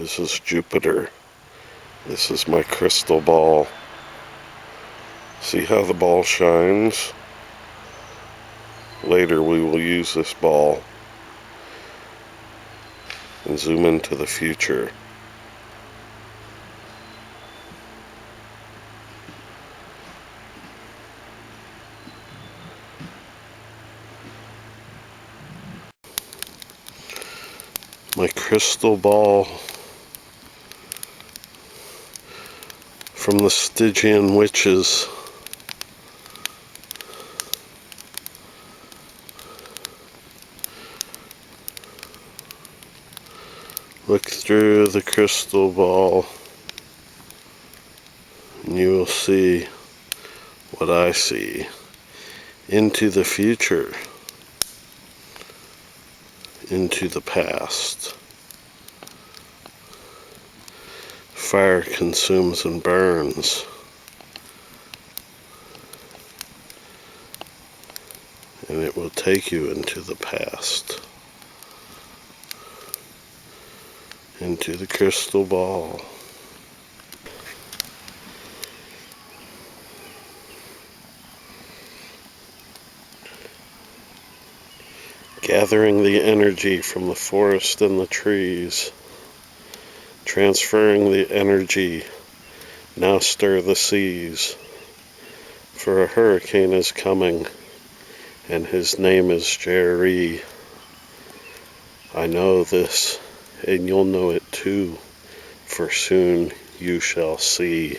This is Jupiter. This is my crystal ball. See how the ball shines? Later we will use this ball and zoom into the future. My crystal ball from the Stygian witches. Look through the crystal ball and you will see what I see. Into the future. Into the past. Fire consumes and burns. And it will take you into the past. Into the crystal ball. Gathering the energy from the forest and the trees. Transferring the energy. Now stir the seas. For a hurricane is coming. And his name is Jerry. I know this. And you'll know it too, for soon you shall see.